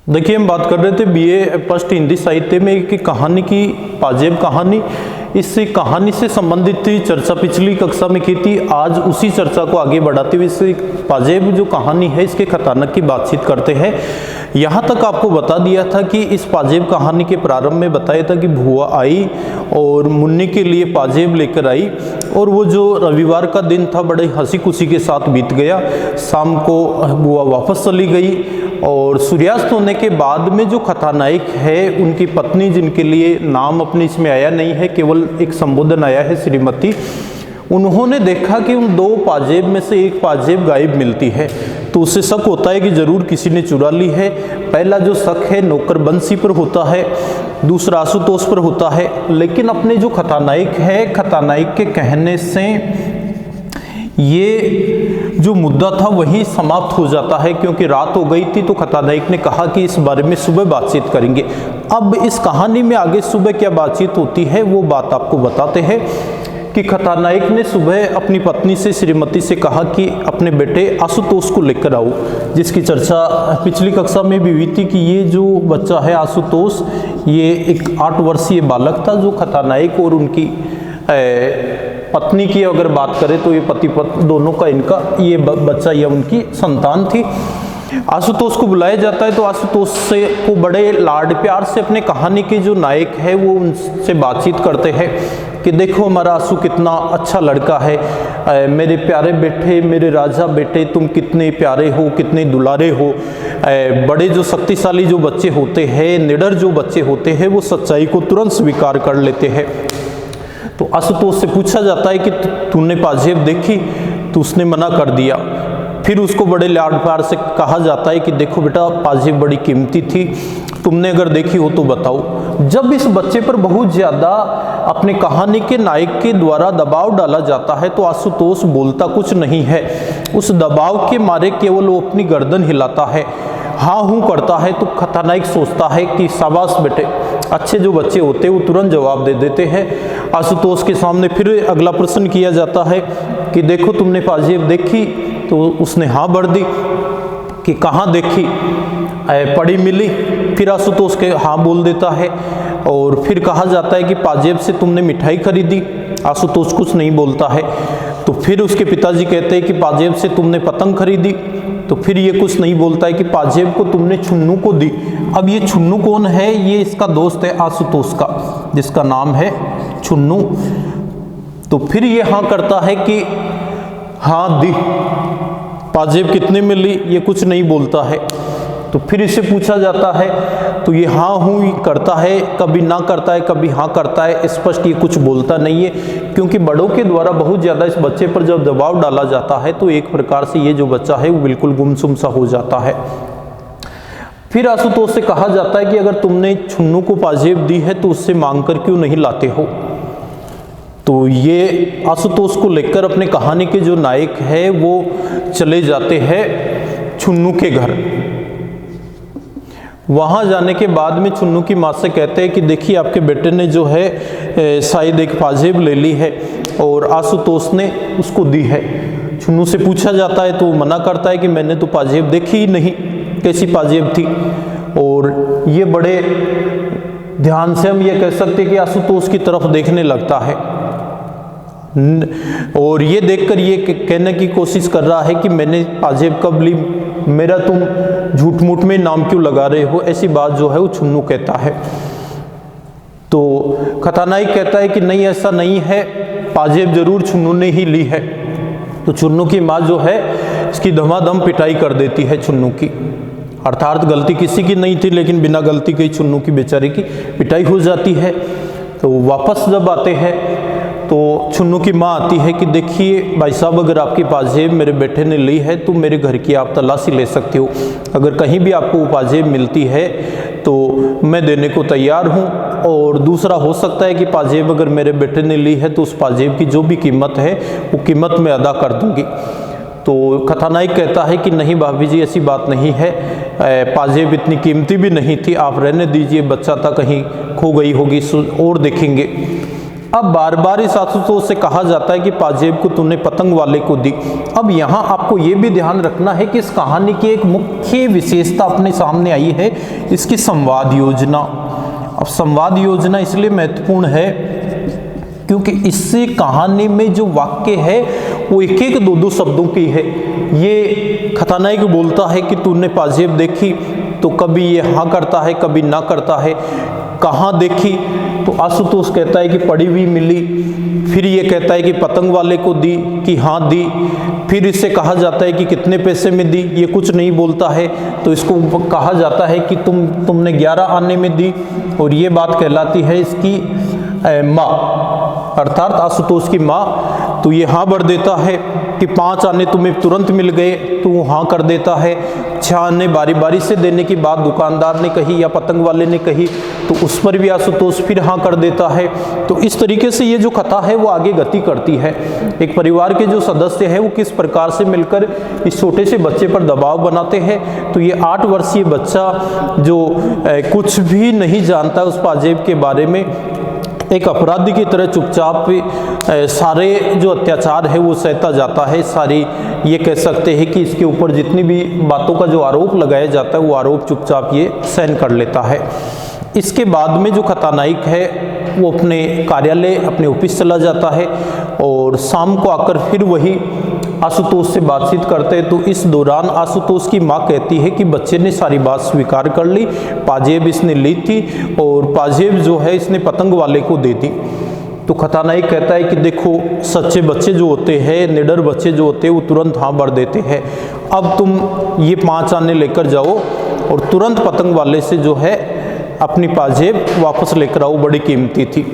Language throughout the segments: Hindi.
देखिए, हम बात कर रहे थे बीए फर्स्ट हिंदी साहित्य में एक कहानी की, पाजेब कहानी। इस कहानी से संबंधित चर्चा पिछली कक्षा में की थी। आज उसी चर्चा को आगे बढ़ाते हुए इस पाजेब जो कहानी है इसके कथानक की बातचीत करते हैं। यहाँ तक आपको बता दिया था कि इस पाजेब कहानी के प्रारंभ में बताया था कि भुआ आई और मुन्नी के लिए पाजेब लेकर आई, और वो जो रविवार का दिन था बड़े हंसी खुशी के साथ बीत गया। शाम को बुआ वापस चली गई और सूर्यास्त होने के बाद में जो कथानायक है उनकी पत्नी, जिनके लिए नाम अपने इसमें आया नहीं है, केवल एक संबोधन आया है श्रीमती, उन्होंने देखा कि उन दो पाजेब में से एक पाजेब गायब मिलती है। तो उससे शक होता है कि जरूर किसी ने चुरा ली है। पहला जो शक है नौकर बंसी पर होता है, दूसरा आशुतोष पर होता है। लेकिन अपने जो कथानायक है, कथानायक के कहने से ये जो मुद्दा था वही समाप्त हो जाता है, क्योंकि रात हो गई थी। तो कथानायक ने कहा कि इस बारे में सुबह बातचीत करेंगे। अब इस कहानी में आगे सुबह क्या बातचीत होती है वो बात आपको बताते हैं कि कथानायक ने सुबह अपनी पत्नी से, श्रीमती से कहा कि अपने बेटे आशुतोष को लेकर आओ, जिसकी चर्चा पिछली कक्षा में भी हुई थी कि ये जो बच्चा है आशुतोष, ये एक 8 वर्षीय बालक था जो कथानायक और उनकी पत्नी की अगर बात करें तो ये पति पत्नी दोनों का इनका ये बच्चा या उनकी संतान थी। आशुतोष को बुलाया जाता है तो आशुतोष से को बड़े लाड प्यार से अपने कहानी के जो नायक है वो उनसे बातचीत करते हैं कि देखो हमारा आशु कितना अच्छा लड़का है, मेरे प्यारे बेटे, मेरे राजा बेटे, तुम कितने प्यारे हो, कितने दुलारे हो। बड़े जो शक्तिशाली जो बच्चे होते हैं, निडर जो बच्चे होते हैं, वो सच्चाई को तुरंत स्वीकार कर लेते हैं। तो आशुतोष से पूछा जाता है कि तूने पाजेब देखी? तो उसने मना कर दिया। फिर उसको बड़े लाड प्यार से कहा जाता है कि देखो बेटा, पाजेब बड़ी कीमती थी, तुमने अगर देखी हो तो बताओ। जब इस बच्चे पर बहुत ज़्यादा अपने कहानी के नायक के द्वारा दबाव डाला जाता है तो आशुतोष बोलता कुछ नहीं है। उस दबाव के मारे केवल वो अपनी गर्दन हिलाता है, हाँ हूँ करता है। तो कथानायक सोचता है कि शाबाश बेटे, अच्छे जो बच्चे होते हैं वो तुरंत जवाब दे देते हैं। आशुतोष के सामने फिर अगला प्रश्न किया जाता है कि देखो तुमने पाजेब देखी? तो उसने हाँ भर दी कि कहाँ देखी? पड़ी मिली? फिर आशुतोष के हाँ बोल देता है। और फिर कहा जाता है कि पाजेब से तुमने मिठाई खरीदी? आशुतोष कुछ नहीं बोलता है। तो फिर उसके पिताजी कहते हैं कि पाजेब से तुमने पतंग खरीदी? तो फिर ये कुछ नहीं बोलता है कि पाजेब को तुमने छुन्नू को दी। अब ये छुन्नू कौन है? ये इसका दोस्त है आशुतोष का, जिसका नाम है छुन्नू। तो फिर ये हाँ करता है कि हाँ दी। पाजेब कितने में ली? ये कुछ नहीं बोलता है। तो फिर इससे पूछा जाता है तो ये हाँ हूँ करता है, कभी ना करता है, कभी हाँ करता है। स्पष्ट ये कुछ बोलता नहीं है, क्योंकि बड़ों के द्वारा बहुत ज़्यादा इस बच्चे पर जब दबाव डाला जाता है तो एक प्रकार से ये जो बच्चा है वो बिल्कुल गुमसुम सा हो जाता है। फिर आशुतोष से कहा जाता है कि अगर तुमने छुन्नू को पाजेब दी है तो उससे मांग कर क्यों नहीं लाते हो? तो ये आशुतोष को लेकर अपने कहानी के जो नायक है वो चले जाते हैं छुन्नू के घर। वहाँ जाने के बाद में छुन्नू की माँ से कहते हैं कि देखिए आपके बेटे ने जो है शायद एक पाजेब ले ली है और आशुतोष ने उसको दी है। छुन्नू से पूछा जाता है तो वो मना करता है कि मैंने तो पाजेब देखी ही नहीं, कैसी पाजेब थी। और ये बड़े ध्यान से हम ये कह सकते हैं कि आशुतोष की तरफ देखने लगता है और ये देखकर ये कहने की कोशिश कर रहा है कि मैंने पाजेब कब ली, मेरा तुम झूठ मूठ में नाम क्यों लगा रहे हो, ऐसी बात जो है वो छुन्नू कहता है। तो कथानायक कहता है कि नहीं ऐसा नहीं है, पाजेब जरूर छुन्नू ने ही ली है। तो छुन्नू की माँ जो है इसकी धमाधम पिटाई कर देती है छुन्नू की, अर्थात गलती किसी की नहीं थी लेकिन बिना गलती के छुन्नू की बेचारे की पिटाई हो जाती है। तो वापस जब आते हैं तो छुन्नू की माँ आती है कि देखिए भाई साहब, अगर आपकी पाजेब मेरे बेटे ने ली है तो मेरे घर की आप तलाशी ले सकते हो। अगर कहीं भी आपको वो पाजेब मिलती है तो मैं देने को तैयार हूँ। और दूसरा हो सकता है कि पाजेब अगर मेरे बेटे ने ली है तो उस पाजेब की जो भी कीमत है वो कीमत मैं अदा कर दूँगी। तो कथानायक कहता है कि नहीं भाभी जी, ऐसी बात नहीं है, पाजेब इतनी कीमती भी नहीं थी, आप रहने दीजिए, बच्चा था कहीं खो गई होगी और देखेंगे। अब बार बार इस आशुतोष से कहा जाता है कि पाजेब को तूने पतंग वाले को दी। अब यहाँ आपको ये भी ध्यान रखना है कि इस कहानी की एक मुख्य विशेषता अपने सामने आई है, इसकी संवाद योजना। अब संवाद योजना इसलिए महत्वपूर्ण है क्योंकि इससे कहानी में जो वाक्य है वो एक एक दो दो शब्दों की है। ये खतानायक बोलता है कि तूने पाजेब देखी, तो कभी ये हाँ करता है कभी ना करता है। कहाँ देखी, तो आशुतोष कहता है कि पड़ी हुई मिली। फिर ये कहता है कि पतंग वाले को दी, कि हाँ दी। फिर इससे कहा जाता है कि कितने पैसे में दी, ये कुछ नहीं बोलता है, तो इसको कहा जाता है कि तुमने 11 आने में दी, और ये बात कहलाती है इसकी माँ, अर्थात आशुतोष की माँ। तो ये हाँ भर देता है कि 5 आने तुम्हें तुरंत मिल गए, तो वो हाँ कर देता है। 6 आने बारी बारी से देने की बात दुकानदार ने कही या पतंग वाले ने कही, तो उस पर भी आशुतोष फिर हाँ कर देता है। तो इस तरीके से ये जो कथा है वो आगे गति करती है। एक परिवार के जो सदस्य हैं वो किस प्रकार से मिलकर इस छोटे से बच्चे पर दबाव बनाते हैं। तो ये 8 वर्षीय बच्चा जो कुछ भी नहीं जानता उस पाजेब के बारे में, एक अपराधी की तरह चुपचाप सारे जो अत्याचार है वो सहता जाता है। सारी ये कह सकते हैं कि इसके ऊपर जितनी भी बातों का जो आरोप लगाया जाता है वो आरोप चुपचाप ये सहन कर लेता है। इसके बाद में जो कथानायक है वो अपने कार्यालय, अपने ऑफिस चला जाता है, और शाम को आकर फिर वही आशुतोष से बातचीत करते हैं। तो इस दौरान आशुतोष की माँ कहती है कि बच्चे ने सारी बात स्वीकार कर ली, पाजेब इसने ली थी, और पाजेब जो है इसने पतंग वाले को दे दी। तो कथानायक कहता है कि देखो, सच्चे बच्चे जो होते हैं, निडर बच्चे जो होते हैं, वो तुरंत हाँ भर देते हैं। अब तुम ये 5 आने लेकर जाओ और तुरंत पतंग वाले से जो है अपनी पाजेब वापस लेकर आओ, बड़ी कीमती थी।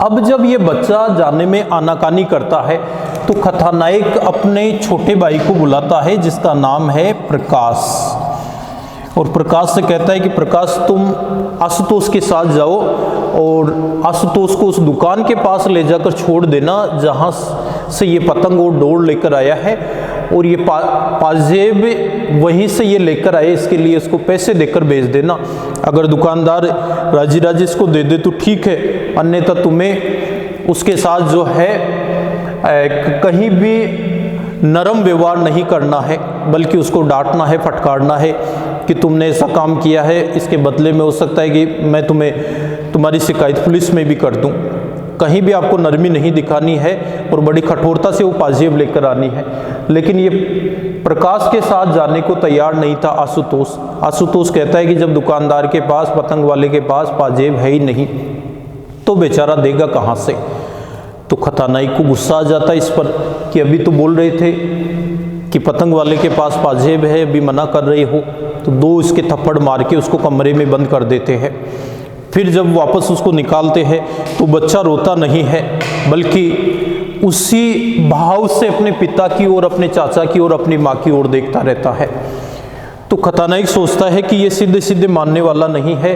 अब जब ये बच्चा जाने में आनाकानी करता है तो कथानायक अपने छोटे भाई को बुलाता है जिसका नाम है प्रकाश, और प्रकाश से कहता है कि प्रकाश, तुम आशुतोष के साथ जाओ और आशुतोष को उस दुकान के पास ले जाकर छोड़ देना जहाँ से ये पतंग और डोर लेकर आया है, और ये पाजेब वहीं से ये लेकर आए, इसके लिए इसको पैसे देकर भेज देना। अगर दुकानदार राजी राजी इसको दे दे तो ठीक है, अन्यथा तुम्हें उसके साथ जो है कहीं भी नरम व्यवहार नहीं करना है, बल्कि उसको डांटना है, फटकारना है कि तुमने ऐसा काम किया है, इसके बदले में हो सकता है कि मैं तुम्हारी शिकायत पुलिस में भी कर दूं। कहीं भी आपको नरमी नहीं दिखानी है और बड़ी कठोरता से वो पाजेब लेकर आनी है। लेकिन ये प्रकाश के साथ जाने को तैयार नहीं था आशुतोष। आशुतोष कहता है कि जब दुकानदार के पास, पतंग वाले के पास पाजेब है ही नहीं, तो बेचारा देगा कहाँ से। तो कथानायक को गुस्सा आ जाता है इस पर कि अभी तो बोल रहे थे कि पतंग वाले के पास पाजेब है, अभी मना कर रहे हो। तो 2 इसके थप्पड़ मार के उसको कमरे में बंद कर देते हैं। फिर जब वापस उसको निकालते हैं तो बच्चा रोता नहीं है, बल्कि उसी भाव से अपने पिता की ओर, अपने चाचा की ओर, अपनी माँ की ओर देखता रहता है। तो कथानायक सोचता है कि ये सीधे सीधे मानने वाला नहीं है।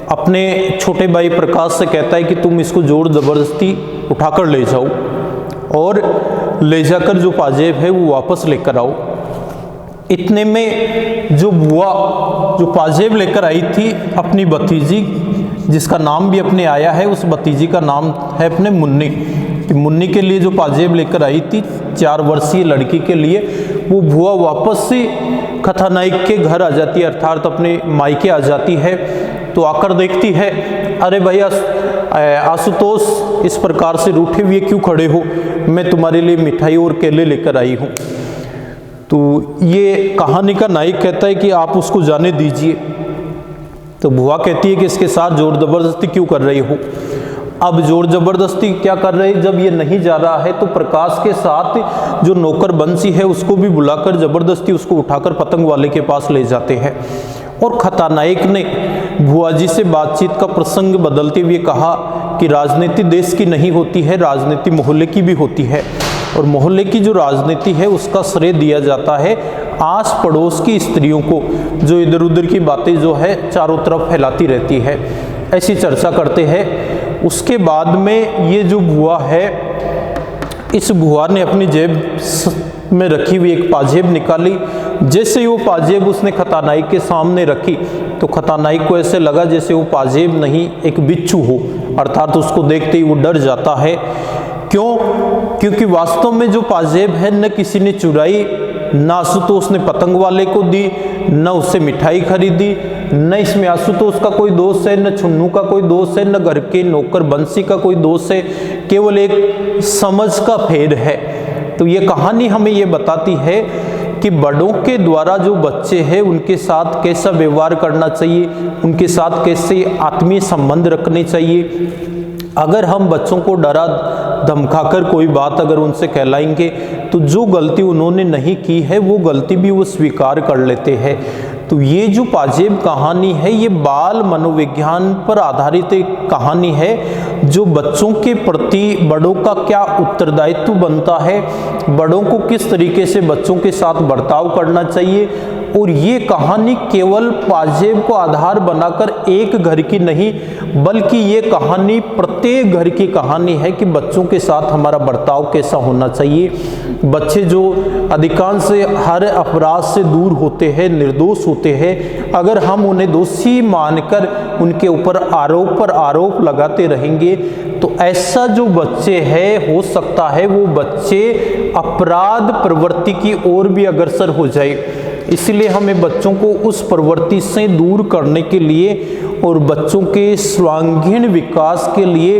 अपने छोटे भाई प्रकाश से कहता है कि तुम इसको जोर ज़बरदस्ती उठाकर ले जाओ और ले जाकर जो पाजेब है वो वापस लेकर आओ। इतने में जो बुआ जो पाजेब लेकर आई थी अपनी भतीजी, जिसका नाम भी अपने आया है, उस भतीजी का नाम है अपने मुन्नी। मुन्नी के लिए जो पाजेब लेकर आई थी 4 वर्षीय लड़की के लिए, वो बुआ वापस से कथानायक के घर आ जाती है, अर्थात अपने मायके आ जाती है। तो आकर देखती है, अरे भैया आशुतोष, इस प्रकार से रूठे हुए क्यों खड़े हो, मैं तुम्हारे लिए मिठाई और केले लेकर आई हूँ। तो ये कहानी का नायक कहता है कि आप उसको जाने दीजिए। तो बुआ कहती है कि इसके साथ जोर ज़बरदस्ती क्यों कर रही हो। अब जोर ज़बरदस्ती क्या कर रहे, जब ये नहीं जा रहा है तो प्रकाश के साथ जो नौकर बंसी है उसको भी बुलाकर ज़बरदस्ती उसको उठाकर पतंग वाले के पास ले जाते हैं। और कथानायक ने बुआ जी से बातचीत का प्रसंग बदलते हुए कहा कि राजनीति देश की नहीं होती है, राजनीति मोहल्ले की भी होती है, और मोहल्ले की जो राजनीति है उसका श्रेय दिया जाता है आस पड़ोस की स्त्रियों को, जो इधर उधर की बातें जो है चारों तरफ फैलाती रहती है। ऐसी चर्चा करते हैं। उसके बाद में ये जो बुआ है, इस बुआ ने अपनी जेब में रखी हुई एक पाजेब निकाली। जैसे ही वो पाजेब उसने कथानायक के सामने रखी तो कथानायक को ऐसे लगा जैसे वो पाजेब नहीं एक बिच्छू हो, अर्थात उसको देखते ही वो डर जाता है। क्यों? क्योंकि वास्तव में जो पाजेब है न किसी ने चुराई, न आशुतोष ने पतंग वाले को दी, न उससे मिठाई खरीदी, न इसमें आशुतोष का कोई दोष है, न छुन्नू का कोई दोष है, न घर के नौकर बंसी का कोई दोष है, केवल एक समझ का फेर है। तो ये कहानी हमें ये बताती है कि बड़ों के द्वारा जो बच्चे हैं उनके साथ कैसा व्यवहार करना चाहिए, उनके साथ कैसे आत्मीय संबंध रखने चाहिए। अगर हम बच्चों को डरा धमकाकर कोई बात अगर उनसे कहलाएंगे तो जो गलती उन्होंने नहीं की है वो गलती भी वो स्वीकार कर लेते हैं। तो ये जो पाजेब कहानी है ये बाल मनोविज्ञान पर आधारित एक कहानी है, जो बच्चों के प्रति बड़ों का क्या उत्तरदायित्व बनता है, बड़ों को किस तरीके से बच्चों के साथ बर्ताव करना चाहिए। और ये कहानी केवल पाजेब को आधार बनाकर एक घर की नहीं, बल्कि ये कहानी प्रत्येक घर की कहानी है कि बच्चों के साथ हमारा बर्ताव कैसा होना चाहिए। बच्चे जो अधिकांश हर अपराध से दूर होते हैं, निर्दोष होते हैं, अगर हम उन्हें दोषी मानकर उनके ऊपर आरोप पर आरोप लगाते रहेंगे तो ऐसा जो बच्चे हैं हो सकता है वो बच्चे अपराध प्रवृत्ति की ओर भी अग्रसर हो जाए। इसलिए हमें बच्चों को उस प्रवृत्ति से दूर करने के लिए और बच्चों के सर्वांगीण विकास के लिए,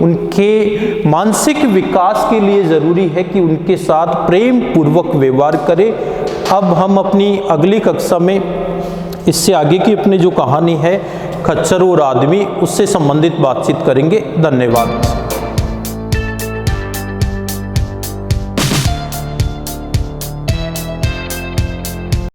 उनके मानसिक विकास के लिए ज़रूरी है कि उनके साथ प्रेम पूर्वक व्यवहार करें। अब हम अपनी अगली कक्षा में इससे आगे की अपनी जो कहानी है खच्चर और आदमी, उससे संबंधित बातचीत करेंगे। धन्यवाद।